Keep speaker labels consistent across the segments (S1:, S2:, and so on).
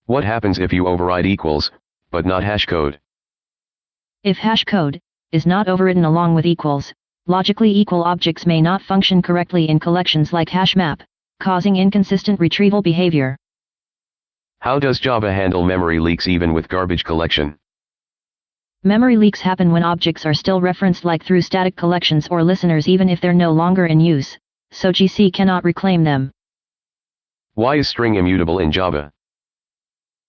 S1: What happens if you override equals, but not hashcode?
S2: If hashcode is not overridden along with equals, logically equal objects may not function correctly in collections like HashMap, causing inconsistent retrieval behavior.
S1: How does Java handle memory leaks even with garbage collection?
S2: Memory leaks happen when objects are still referenced like through static collections or listeners even if they're no longer in use, so GC cannot reclaim them.
S1: Why is string immutable in Java?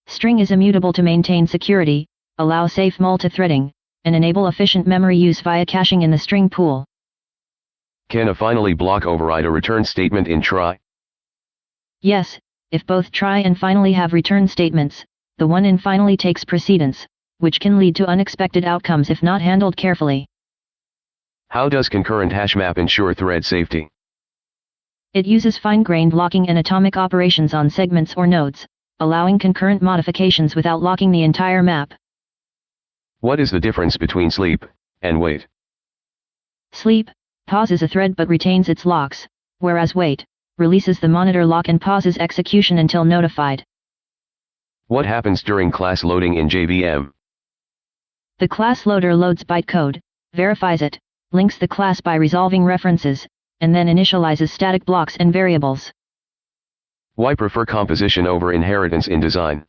S2: String is immutable to maintain security, allow safe multithreading, and enable efficient memory use via caching in the string pool.
S1: Can a finally block override a return statement in try?
S2: Yes, if both try and finally have return statements, the one in finally takes precedence, which can lead to unexpected outcomes if not handled carefully.
S1: How does concurrent HashMap ensure thread safety?
S2: It uses fine-grained locking and atomic operations on segments or nodes, allowing concurrent modifications without locking the entire map.
S1: What is the difference between sleep and wait?
S2: Sleep pauses a thread but retains its locks, whereas wait releases the monitor lock and pauses execution until notified.
S1: What happens during class loading in JVM?
S2: The class loader loads bytecode, verifies it, links the class by resolving references, and then initializes static blocks and variables.
S1: Why prefer composition over inheritance in design?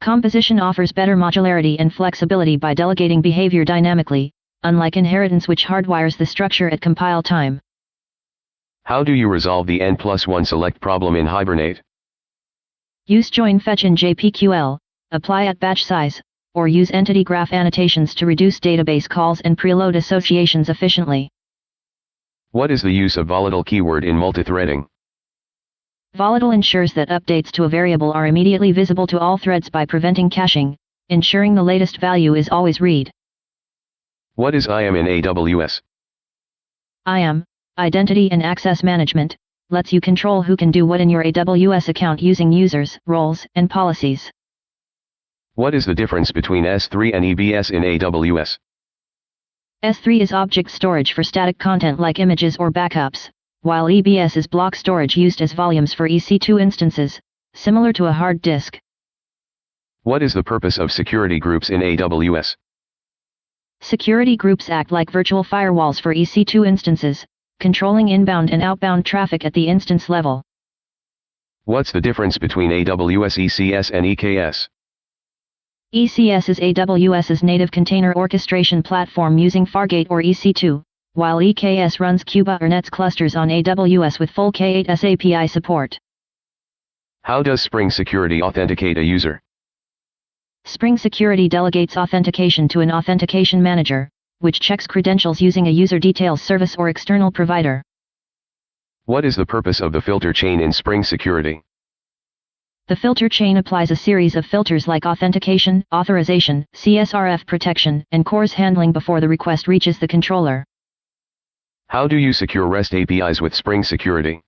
S2: Composition offers better modularity and flexibility by delegating behavior dynamically, unlike inheritance which hardwires the structure at compile time.
S1: How do you resolve the n+1 select problem in Hibernate?
S2: Use join fetch in JPQL, apply at batch size, or use entity graph annotations to reduce database calls and preload associations efficiently.
S1: What is the use of volatile keyword in multithreading?
S2: Volatile ensures that updates to a variable are immediately visible to all threads by preventing caching, ensuring the latest value is always read.
S1: What is IAM in AWS?
S2: IAM, Identity and Access Management, lets you control who can do what in your AWS account using users, roles, and policies.
S1: What is the difference between S3 and EBS in AWS?
S2: S3 is object storage for static content like images or backups, while EBS is block storage used as volumes for EC2 instances, similar to a hard disk.
S1: What is the purpose of security groups in AWS?
S2: Security groups act like virtual firewalls for EC2 instances, controlling inbound and outbound traffic at the instance level.
S1: What's the difference between AWS ECS and EKS?
S2: ECS is AWS's native container orchestration platform using Fargate or EC2, while EKS runs Kubernetes clusters on AWS with full K8s API support.
S1: How does Spring Security authenticate a user?
S2: Spring Security delegates authentication to an authentication manager, which checks credentials using a user details service or external provider.
S1: What is the purpose of the filter chain in Spring Security?
S2: The filter chain applies a series of filters like authentication, authorization, CSRF protection, and CORS handling before the request reaches the controller.
S1: How do you secure REST APIs with Spring Security?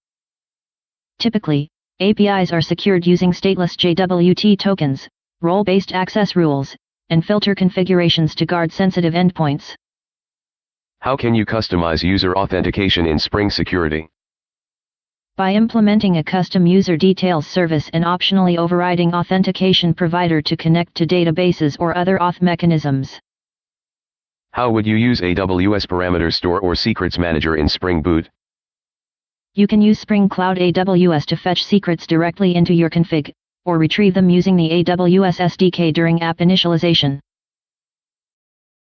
S2: Typically, APIs are secured using stateless JWT tokens, role-based access rules, and filter configurations to guard sensitive endpoints.
S1: How can you customize user authentication in Spring Security?
S2: By implementing a custom user details service and optionally overriding authentication provider to connect to databases or other auth mechanisms.
S1: How would you use AWS Parameter Store or Secrets Manager in Spring Boot?
S2: You can use Spring Cloud AWS to fetch secrets directly into your config, or retrieve them using the AWS SDK during app initialization.